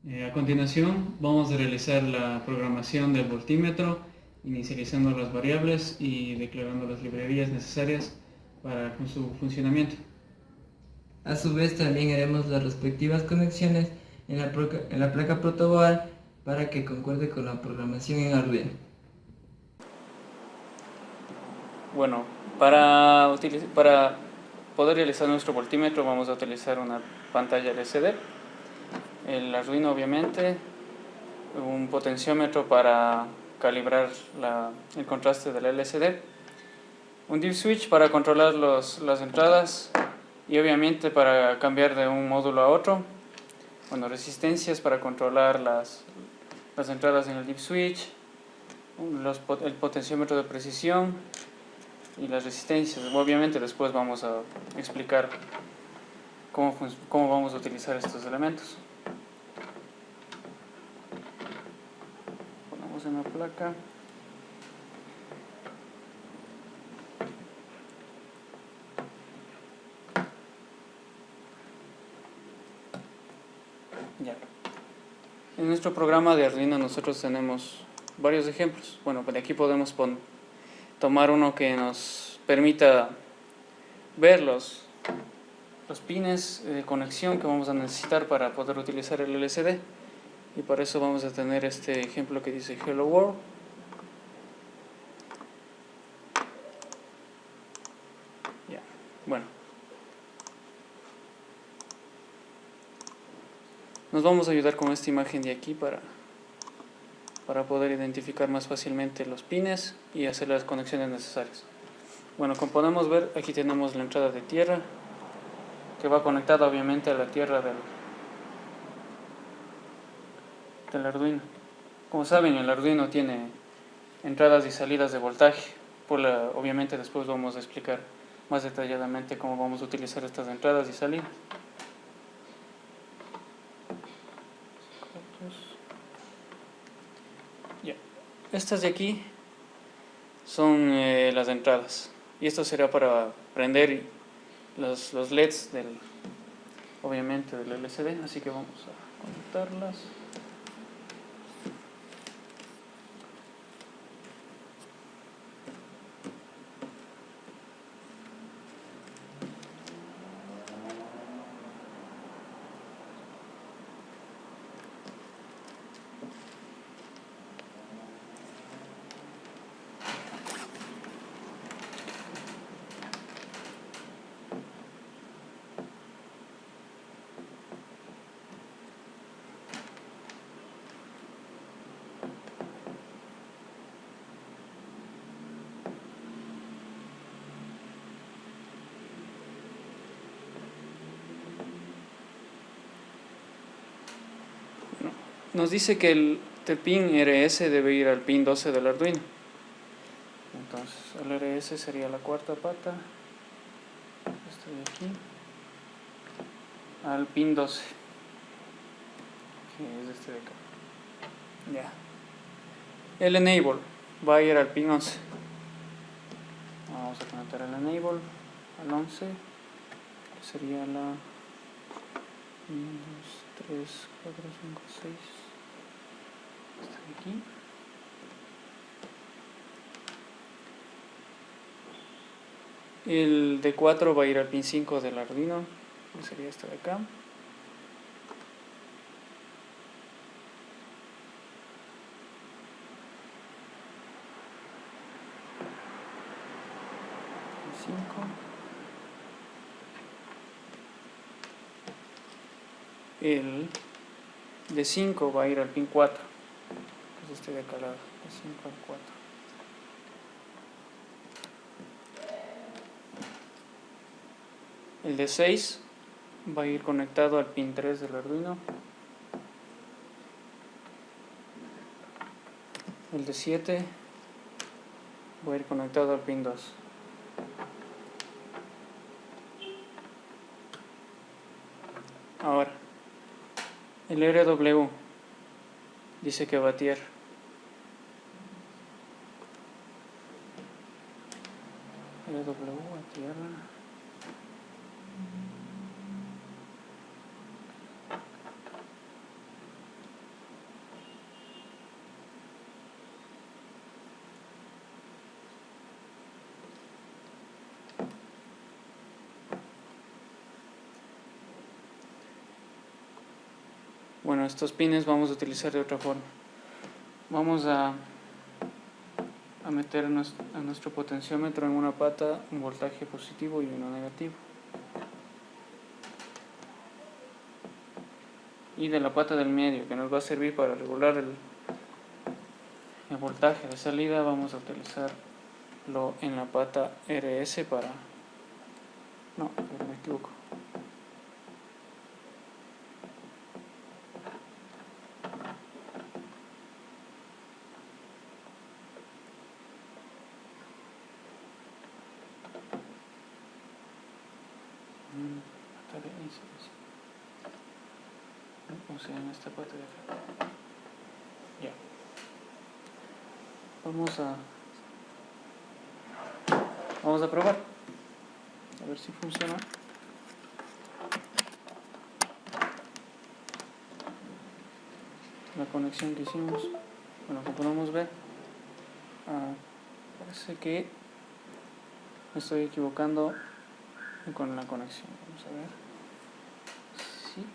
A continuación vamos a realizar la programación del voltímetro, inicializando las variables y declarando las librerías necesarias para su funcionamiento. A su vez también haremos las respectivas conexiones en la placa protoboard para que concuerde con la programación en Arduino. Bueno, para poder realizar nuestro voltímetro vamos a utilizar una pantalla LCD, el Arduino obviamente, un potenciómetro para calibrar el contraste del LCD, un div switch para controlar las entradas y obviamente para cambiar de un módulo a otro, bueno, resistencias para controlar las entradas en el div switch, el potenciómetro de precisión y las resistencias. Obviamente después vamos a explicar cómo vamos a utilizar estos elementos. Ponemos en la placa. Ya. En nuestro programa de Arduino nosotros tenemos varios ejemplos. Bueno, de aquí podemos tomar uno que nos permita ver los pines de conexión que vamos a necesitar para poder utilizar el LCD, y para eso vamos a tener este ejemplo que dice Hello World. Ya. Bueno, nos vamos a ayudar con esta imagen de aquí para poder identificar más fácilmente los pines y hacer las conexiones necesarias. Bueno, como podemos ver, aquí tenemos la entrada de tierra que va conectada obviamente a la tierra del Arduino. Como saben, el Arduino tiene entradas y salidas de voltaje. Obviamente después vamos a explicar más detalladamente cómo vamos a utilizar estas entradas y salidas. Ya. Estas de aquí son las entradas, y esto será para prender los LEDs obviamente del LCD, así que vamos a conectarlas. Nos dice que el pin RS debe ir al pin 12 del Arduino. Entonces el RS sería la cuarta pata, este de aquí, al pin 12, que es este de acá. Ya. El enable va a ir al pin 11. Vamos a conectar el enable al 11, que sería la 1, 2, 3, 4, 5, 6. Está aquí. El D4 va a ir al pin 5 del Arduino, que sería este de acá. Pin 5. El D5 va a ir al pin 4, que es este de acá, de 5 al 4. El D6 va a ir conectado al pin 3 del Arduino. El D7 va a ir conectado al pin 2. Ahora, el RW dice que va a tierra. RW a tierra. Bueno, estos pines vamos a utilizar de otra forma. Vamos a meter a nuestro potenciómetro en una pata un voltaje positivo y uno negativo. Y de la pata del medio, que nos va a servir para regular el voltaje de salida, vamos a utilizarlo en la pata RS para... No, me equivoco. O sea, en esta parte de acá. Ya. Vamos a probar. A ver si funciona. La conexión que hicimos. Bueno, como podemos ver, parece que me estoy equivocando con la conexión. Vamos a ver. Sí.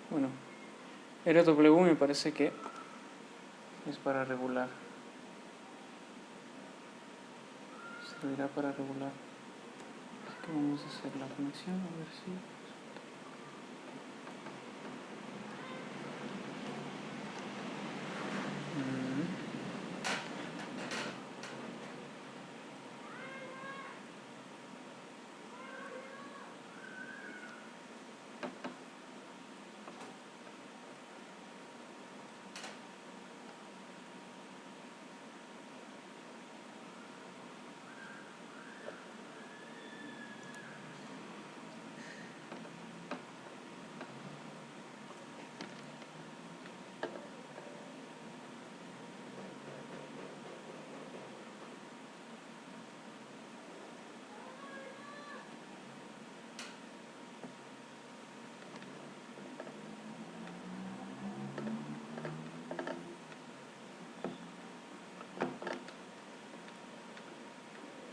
Bueno, RW me parece que es para regular. Servirá para regular. Así que vamos a hacer la conexión, a ver si...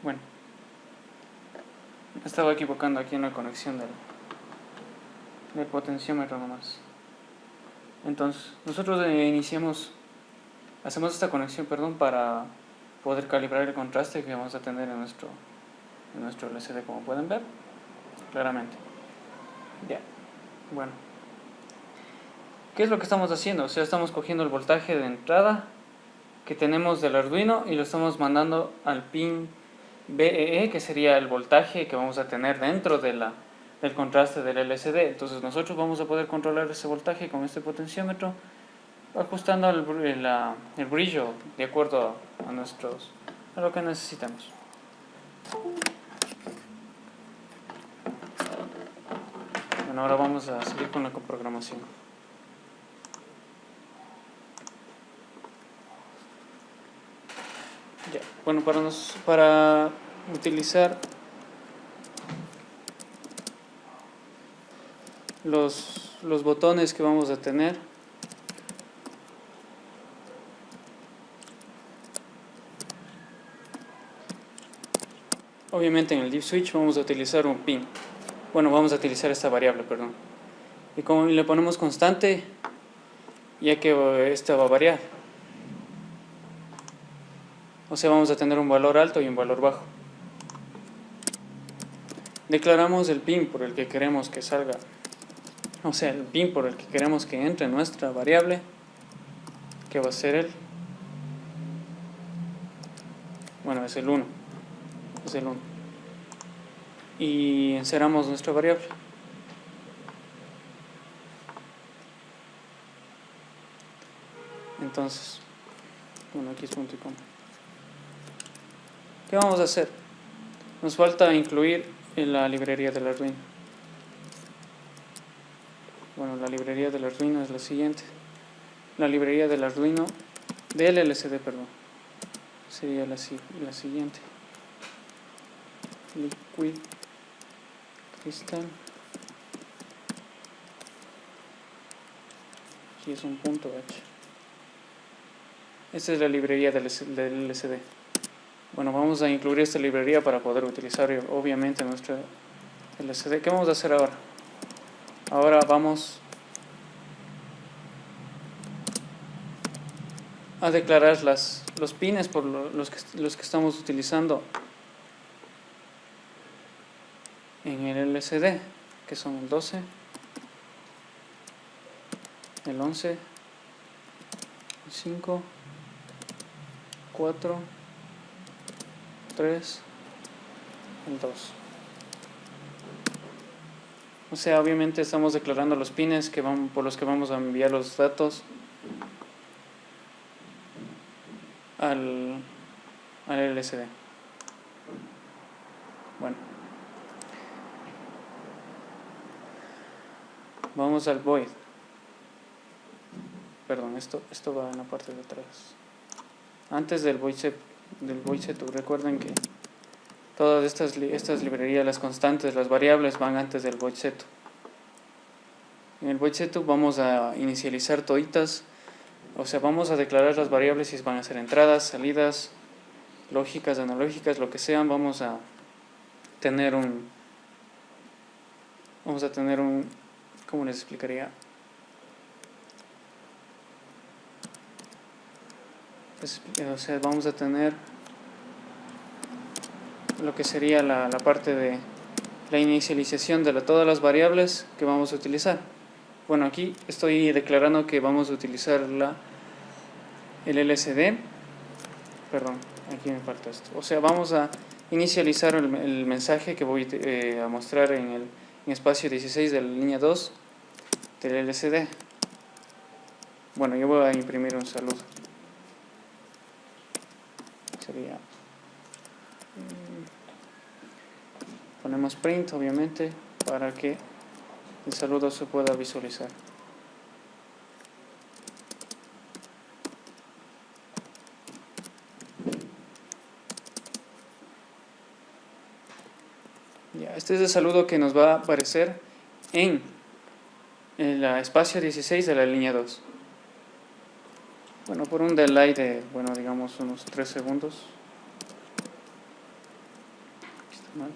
Bueno, estaba equivocando aquí en la conexión del potenciómetro nomás. Entonces, nosotros hacemos esta conexión, para poder calibrar el contraste que vamos a tener en nuestro LCD, como pueden ver claramente. Ya, bueno. ¿Qué es lo que estamos haciendo? O sea, estamos cogiendo el voltaje de entrada que tenemos del Arduino y lo estamos mandando al pin BEE, que sería el voltaje que vamos a tener dentro del contraste del LCD. Entonces nosotros vamos a poder controlar ese voltaje con este potenciómetro, ajustando el brillo de acuerdo a lo que necesitamos. Bueno, ahora vamos a seguir con la programación. Ya. Bueno, para utilizar los botones que vamos a tener, obviamente en el div switch vamos a utilizar un pin. Bueno, vamos a utilizar esta variable, perdón. Y como le ponemos constante, ya que esta va a variar. O sea, vamos a tener un valor alto y un valor bajo. Declaramos el pin por el que queremos que salga, o sea, el pin por el que queremos que entre nuestra variable, que va a ser es el 1. Es el 1. Y encerramos nuestra variable. Entonces, aquí es punto y coma. ¿Qué vamos a hacer? Nos falta incluir en la librería del Arduino. Bueno, la librería del Arduino es la siguiente. La librería del Arduino del LCD, sería la siguiente. Liquid Crystal. Aquí es un punto H. Esta es la librería del LCD. Bueno, vamos a incluir esta librería para poder utilizar obviamente nuestro LCD. ¿Qué vamos a hacer ahora? Ahora vamos a declarar los pines por los que estamos utilizando en el LCD, que son el 12, el 11, el 5, 4, 3, el 2. O sea, obviamente estamos declarando los pines por los que vamos a enviar los datos al LCD. Bueno, vamos al void. Perdón, esto va en la parte de atrás. Antes del void setup, recuerden que todas estas librerías, las constantes, las variables van antes del void setup. En el void setup vamos a inicializar toditas, o sea, vamos a declarar las variables si van a ser entradas, salidas, lógicas, analógicas, lo que sean. Vamos a tener un, ¿cómo les explicaría? O sea, vamos a tener lo que sería la parte de la inicialización de todas las variables que vamos a utilizar. Bueno, aquí estoy declarando que vamos a utilizar el LCD. Perdón, aquí me falta esto. O sea, vamos a inicializar el mensaje que voy a mostrar en espacio 16 de la línea 2 del LCD. Bueno, yo voy a imprimir un saludo. Sería, ponemos print obviamente para que el saludo se pueda visualizar. Ya, este es el saludo que nos va a aparecer en el espacio 16 de la línea 2. Bueno, por un delay de, digamos unos 3 segundos. Aquí está mal.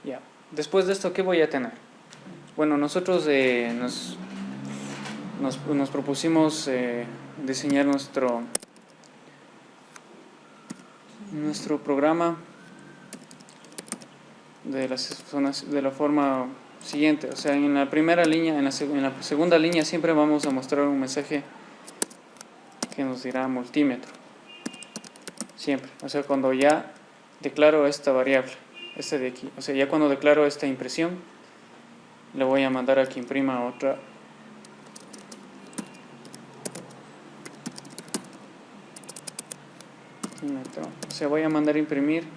Ya. Después de esto, ¿qué voy a tener? Bueno, nosotros nos propusimos diseñar nuestro programa de la forma siguiente. O sea, en la primera línea, en la segunda línea siempre vamos a mostrar un mensaje que nos dirá multímetro. Siempre. O sea, cuando ya declaro esta variable, este de aquí. O sea, ya cuando declaro esta impresión, le voy a mandar a que imprima otra. O sea, voy a mandar a imprimir.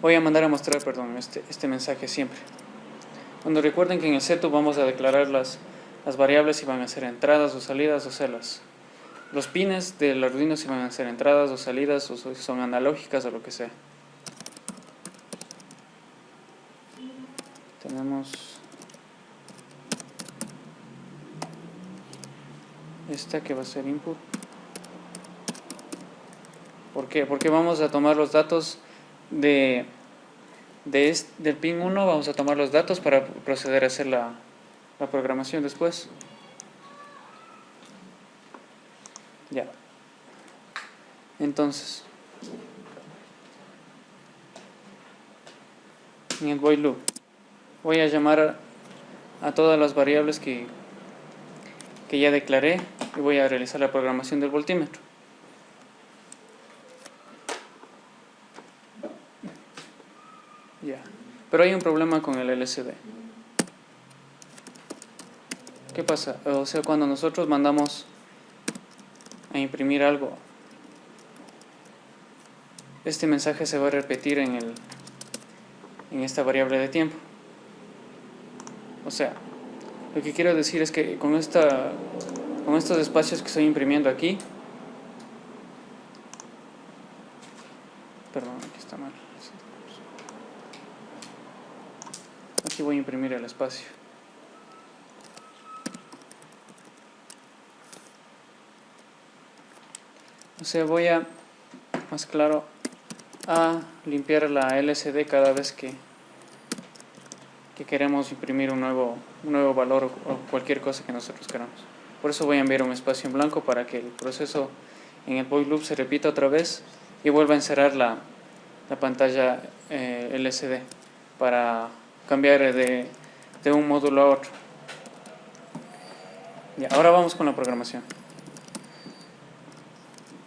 Voy a mandar a mostrar, perdón, este mensaje siempre. Cuando recuerden que en el setup vamos a declarar las variables si van a ser entradas o salidas, o sea, los pines del Arduino si van a ser entradas o salidas, o si son analógicas o lo que sea. Tenemos esta que va a ser input. ¿Por qué? Porque vamos a tomar los datos del pin 1, vamos a tomar los datos para proceder a hacer la programación después. Ya. Entonces, en el void loop voy a llamar a todas las variables que ya declaré y voy a realizar la programación del voltímetro. Ya. Pero hay un problema con el LCD. ¿Qué pasa? O sea, cuando nosotros mandamos a imprimir algo, este mensaje se va a repetir en esta variable de tiempo. O sea, lo que quiero decir es que con estos espacios que estoy imprimiendo aquí, perdón, aquí está mal. Aquí voy a imprimir el espacio. O sea, voy a, más claro, a limpiar la LCD cada vez que queremos imprimir un nuevo valor o cualquier cosa que nosotros queramos. Por eso voy a enviar un espacio en blanco para que el proceso en el void loop se repita otra vez y vuelva a encerrar la pantalla LCD para cambiar de un módulo a otro. Ya, ahora vamos con la programación.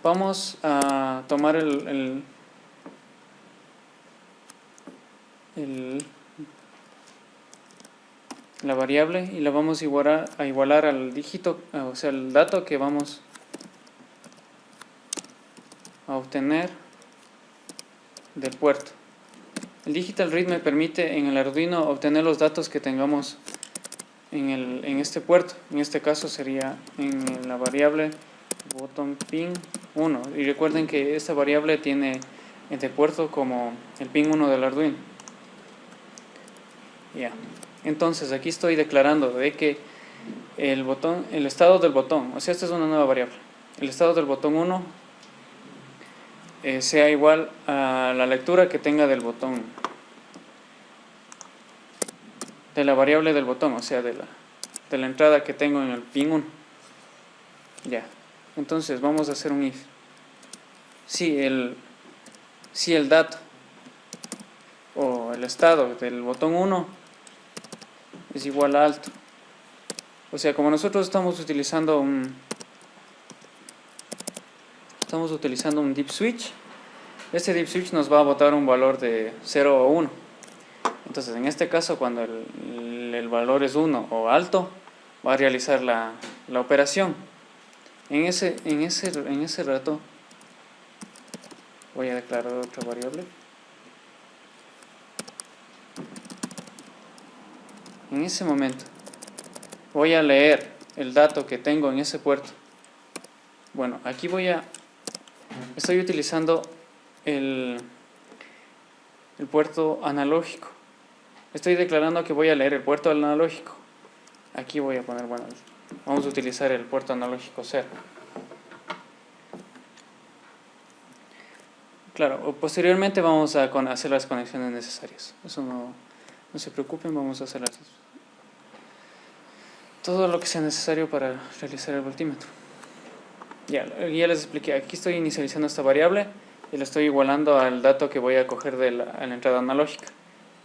Vamos a tomar la variable y la vamos a igualar al dígito, o sea, el dato que vamos a obtener del puerto. El digital read me permite en el Arduino obtener los datos que tengamos en este puerto. En este caso sería en la variable botón pin 1. Y recuerden que esta variable tiene de puerto como el pin 1 del Arduino. Ya. Entonces aquí estoy declarando de que el estado del botón, o sea, esta es una nueva variable. El estado del botón 1 sea igual a la lectura que tenga del botón, de la variable del botón, o sea, de la entrada que tengo en el pin 1. Ya. Entonces vamos a hacer un if. Si el dato o el estado del botón 1 es igual a alto. O sea, como nosotros estamos utilizando un deep switch, este deep switch nos va a botar un valor de 0 o 1. Entonces, en este caso, cuando el valor es 1 o alto, va a realizar la operación. En ese rato voy a declarar otra variable. En ese momento voy a leer el dato que tengo en ese puerto. Bueno, aquí estoy utilizando el puerto analógico. Estoy declarando que voy a leer el puerto analógico. Aquí voy a poner, bueno, vamos a utilizar el puerto analógico 0. Claro, posteriormente vamos a hacer las conexiones necesarias. Eso no se preocupen, vamos a hacer todo lo que sea necesario para realizar el voltímetro. Ya les expliqué, aquí estoy inicializando esta variable y la estoy igualando al dato que voy a coger a la entrada analógica.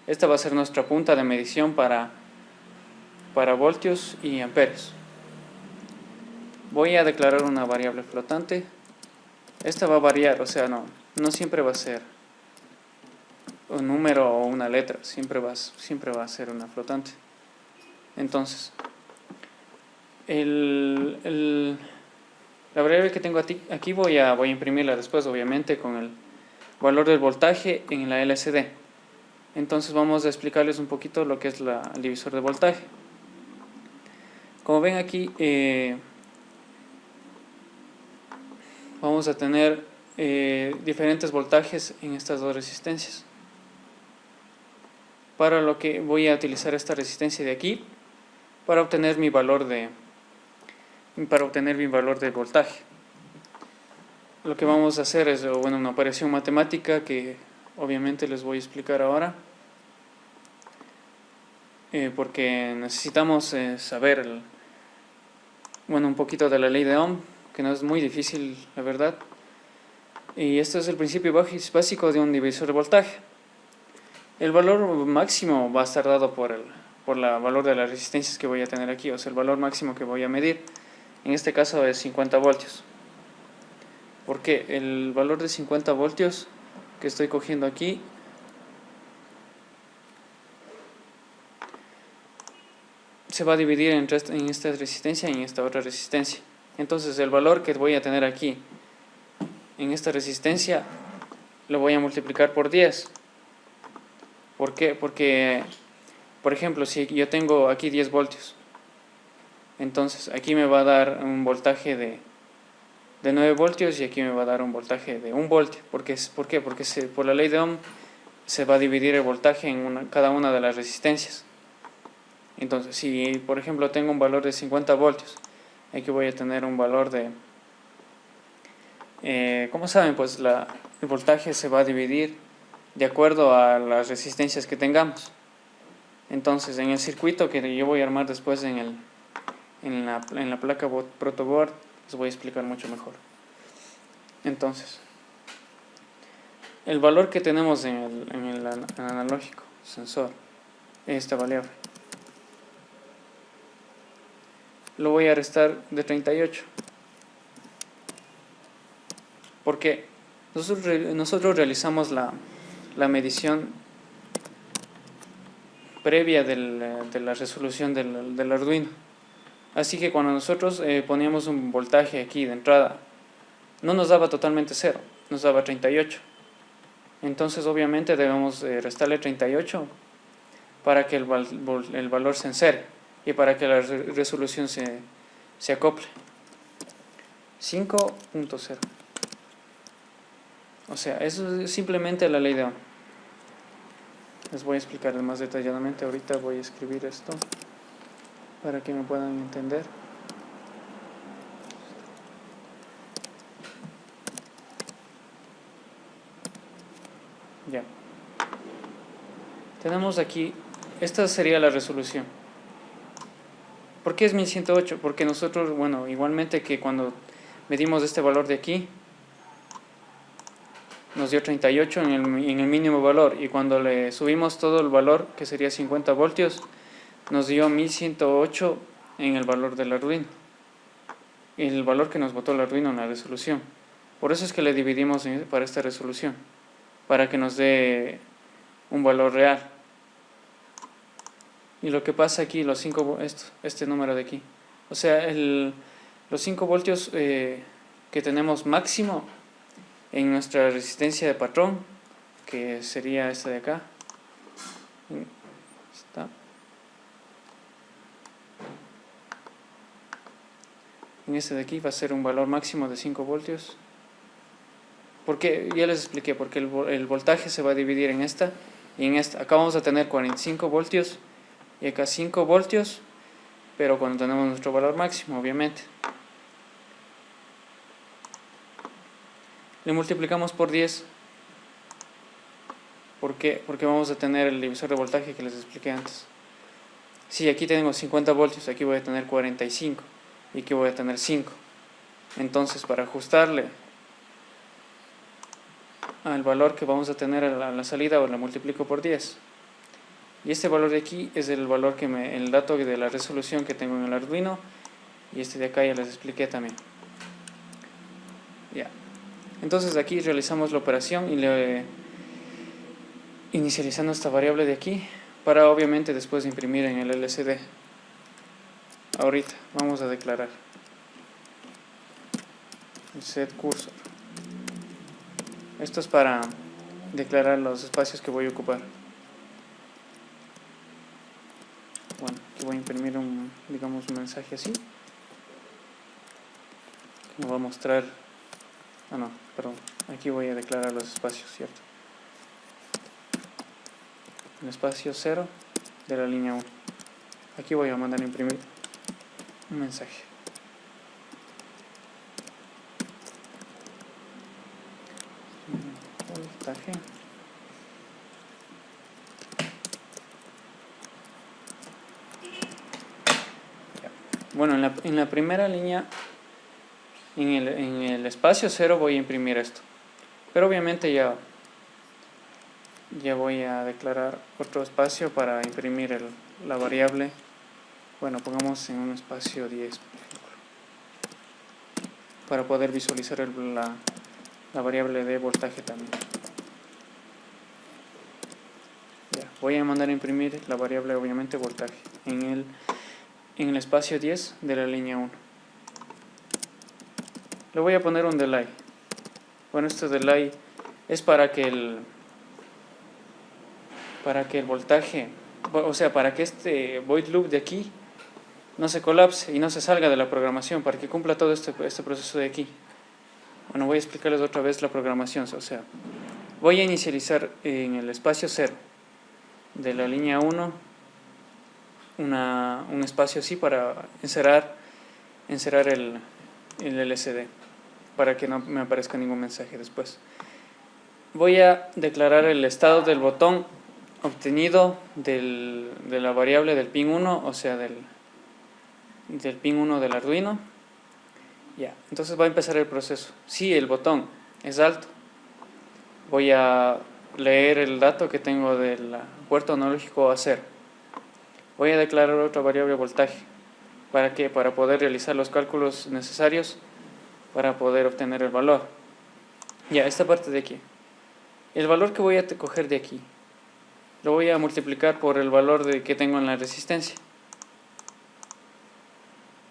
Esta va a ser nuestra punta de medición para voltios y amperios. Voy a declarar una variable flotante. Esta va a variar, o sea, no siempre va a ser un número o una letra, siempre va a ser una flotante. Entonces, la variable que tengo aquí voy a imprimirla después, obviamente, con el valor del voltaje en la LCD. Entonces vamos a explicarles un poquito lo que es el divisor de voltaje. Como ven aquí, vamos a tener diferentes voltajes en estas dos resistencias. Para lo que voy a utilizar esta resistencia de aquí para obtener mi valor de voltaje. Lo que vamos a hacer es una operación matemática que obviamente les voy a explicar ahora, porque necesitamos saber un poquito de la ley de Ohm, que no es muy difícil, la verdad. Y esto es el principio básico de un divisor de voltaje. El valor máximo va a estar dado por el valor de las resistencias que voy a tener aquí, o sea, el valor máximo que voy a medir. En este caso es 50 voltios. Porque el valor de 50 voltios que estoy cogiendo aquí se va a dividir en esta resistencia y en esta otra resistencia. Entonces el valor que voy a tener aquí en esta resistencia lo voy a multiplicar por 10. ¿Por qué? Porque, por ejemplo, si yo tengo aquí 10 voltios, entonces aquí me va a dar un voltaje de 9 voltios y aquí me va a dar un voltaje de 1 voltio. ¿Por qué? Porque por la ley de Ohm se va a dividir el voltaje en cada una de las resistencias. Entonces, si por ejemplo tengo un valor de 50 voltios, aquí voy a tener un valor de Como saben, pues el voltaje se va a dividir de acuerdo a las resistencias que tengamos. Entonces, en el circuito que yo voy a armar después en la placa protoboard, les voy a explicar mucho mejor. Entonces, el valor que tenemos en el analógico sensor, esta variable, lo voy a restar de 38. Porque nosotros realizamos la medición previa de la resolución del Arduino. Así que cuando nosotros poníamos un voltaje aquí de entrada, no nos daba totalmente 0, nos daba 38. Entonces obviamente debemos restarle 38 para que el valor se encere y para que la resolución se acople. 5.0. O sea, eso es simplemente la ley de Ohm. Les voy a explicar más detalladamente. Ahorita voy a escribir esto para que me puedan entender. Ya. Tenemos aquí, esta sería la resolución. ¿Por qué es 1108? Porque nosotros, bueno, igualmente que cuando medimos este valor de aquí, nos dio 38 en el mínimo valor, y cuando le subimos todo el valor, que sería 50 voltios, nos dio 1108 en el valor del Arduino, el valor que nos botó el Arduino en la resolución. Por eso es que le dividimos para esta resolución, para que nos dé un valor real. Y lo que pasa aquí, los 5, este número de aquí, o sea, los 5 voltios que tenemos máximo en nuestra resistencia de patrón, que sería esta de acá, está. En este de aquí va a ser un valor máximo de 5 voltios. Porque ya les expliqué, porque el voltaje se va a dividir en esta y en esta. Acá vamos a tener 45 voltios y acá 5 voltios, pero cuando tenemos nuestro valor máximo, obviamente. Le multiplicamos por 10. ¿Por qué? Porque vamos a tener el divisor de voltaje que les expliqué antes. Si aquí tengo 50 voltios, aquí voy a tener 45 y aquí voy a tener 5. Entonces, para ajustarle al valor que vamos a tener a la salida, o la multiplico por 10. Y este valor de aquí es el valor el dato de la resolución que tengo en el Arduino, y este de acá ya les expliqué también. Ya. Entonces aquí realizamos la operación y inicializando esta variable de aquí, para obviamente después imprimir en el LCD. Ahorita vamos a declarar el set cursor. Esto es para declarar los espacios que voy a ocupar. Bueno, aquí voy a imprimir un mensaje así, que me va a mostrar. Aquí voy a declarar los espacios, ¿cierto? El espacio 0 de la línea 1. Aquí voy a mandar a imprimir un mensaje. Voltaje. Bueno, en la primera línea, en el espacio 0 voy a imprimir esto, pero obviamente ya voy a declarar otro espacio para imprimir la variable. Bueno, pongamos en un espacio 10, por ejemplo, para poder visualizar la variable de voltaje también. Ya, voy a mandar a imprimir la variable, obviamente, voltaje en el espacio 10 de la línea 1. Le voy a poner un delay. Bueno, este delay es para que el voltaje, o sea, para que este void loop de aquí no se colapse y no se salga de la programación, para que cumpla todo este proceso de aquí. Bueno, voy a explicarles otra vez la programación. O sea, voy a inicializar en el espacio 0 de la línea 1 un espacio así para encerar el LCD. para que no me aparezca ningún mensaje después. Voy a declarar el estado del botón obtenido de la variable del pin 1, o sea del pin 1 del Arduino. Ya, entonces va a empezar el proceso. Si el botón es alto, voy a leer el dato que tengo del puerto analógico a 0. Voy a declarar otra variable voltaje. ¿Para qué? Para poder realizar los cálculos necesarios para poder obtener el valor. Ya, esta parte de aquí. El valor que voy a coger de aquí lo voy a multiplicar por el valor que tengo en la resistencia.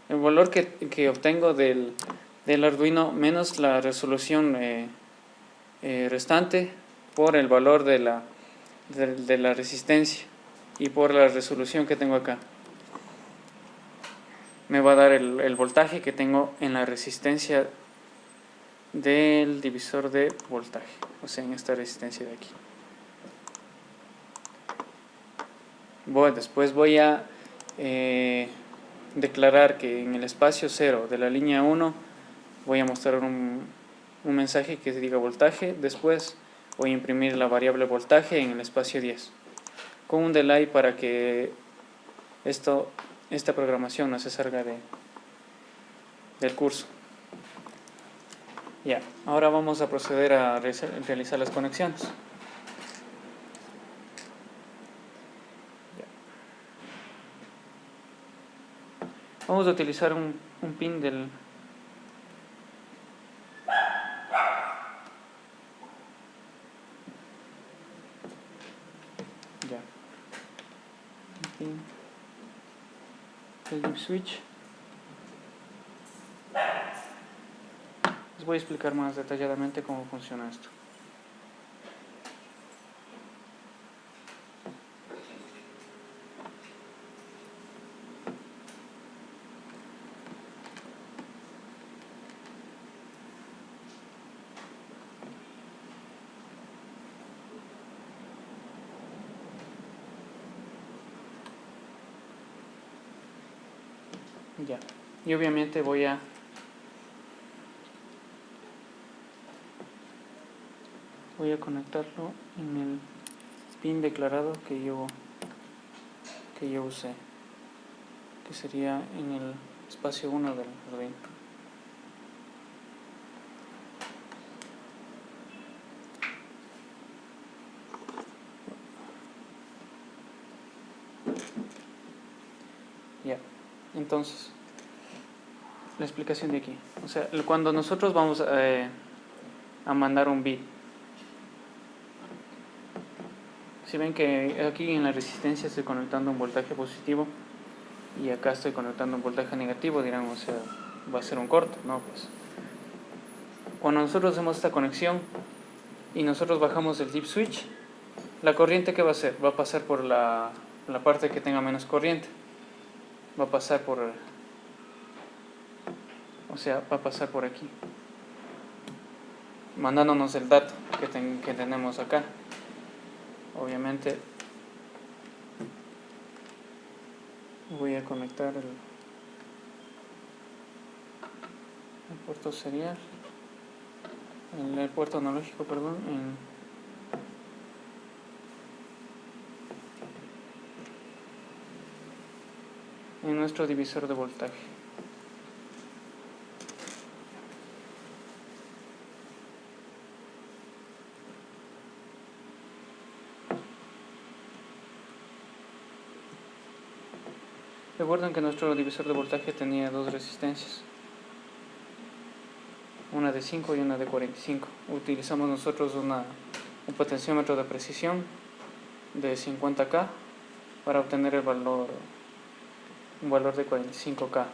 El valor que obtengo del Arduino menos la resolución restante por el valor de la resistencia y por la resolución que tengo acá. Me va a dar el voltaje que tengo en la resistencia del divisor de voltaje, o sea, en esta resistencia de aquí. Después voy a declarar que en el espacio 0 de la línea 1 voy a mostrar un mensaje que diga voltaje. Después voy a imprimir la variable voltaje en el espacio 10 con un delay para que esta programación no se salga del curso. Ya, ahora vamos a proceder a realizar las conexiones. Vamos a utilizar un pin del deep switch. Les voy a explicar más detalladamente cómo funciona esto. Ya, y obviamente voy a conectarlo en el pin declarado que yo usé, que sería en el espacio 1 del Arduino. Ya, entonces la explicación de aquí, o sea, cuando nosotros vamos a mandar un bit, si ven que aquí en la resistencia estoy conectando un voltaje positivo y acá estoy conectando un voltaje negativo, dirán, o sea, va a ser un corto, ¿no? Pues cuando nosotros hacemos esta conexión y nosotros bajamos el deep switch, la corriente, ¿qué va a hacer? Va a pasar por la parte que tenga menos corriente, va a pasar por aquí, mandándonos el dato que tenemos acá. Obviamente voy a conectar el puerto serial, el puerto analógico, perdón, en nuestro divisor de voltaje. Recuerden que nuestro divisor de voltaje tenía dos resistencias, una de 5 y una de 45. Utilizamos nosotros un potenciómetro de precisión de 50K para obtener un valor de 45K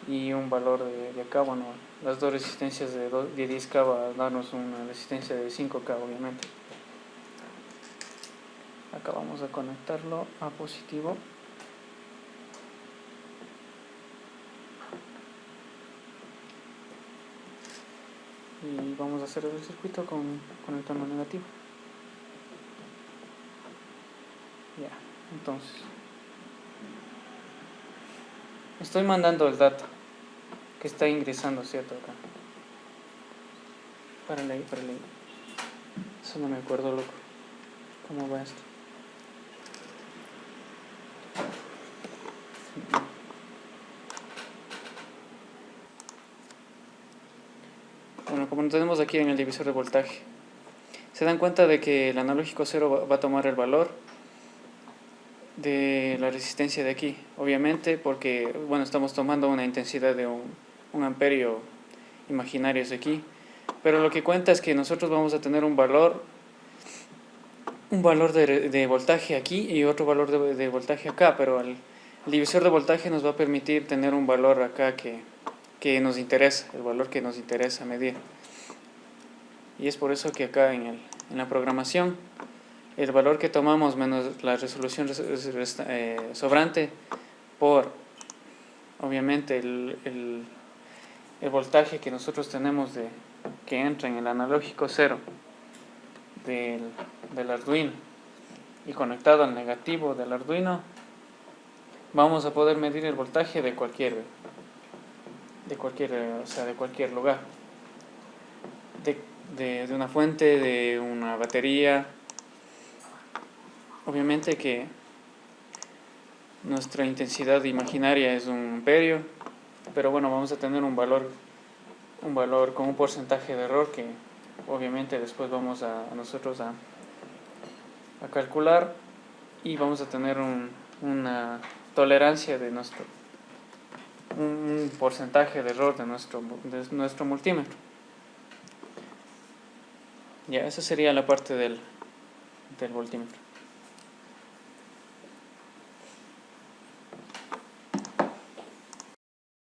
y un valor de acá, bueno, las dos resistencias de 10K va a darnos una resistencia de 5K, obviamente. Acá vamos a conectarlo a positivo. Y vamos a hacer el circuito con el tono negativo. Ya, entonces estoy mandando el dato que está ingresando, ¿cierto? Acá Párale ahí. Eso no me acuerdo, loco. ¿Cómo va esto? Bueno, como lo tenemos aquí en el divisor de voltaje, se dan cuenta de que el analógico 0 va a tomar el valor de la resistencia de aquí, obviamente porque, bueno, estamos tomando una intensidad de un amperio imaginario de aquí, pero lo que cuenta es que nosotros vamos a tener un valor de voltaje aquí y otro valor de voltaje acá, pero el divisor de voltaje nos va a permitir tener un valor acá que nos interesa, el valor que nos interesa medir. Y es por eso que acá en la programación, el valor que tomamos menos la resolución sobrante por, obviamente, el voltaje que nosotros tenemos que entra en el analógico 0 del Arduino y conectado al negativo del Arduino, vamos a poder medir el voltaje de cualquier lugar, de una fuente, de una batería. Obviamente que nuestra intensidad imaginaria es un amperio, pero bueno, vamos a tener un valor con un porcentaje de error que obviamente después vamos nosotros a calcular, y vamos a tener una tolerancia de un porcentaje de error de nuestro multímetro. Ya, esa sería la parte del voltímetro.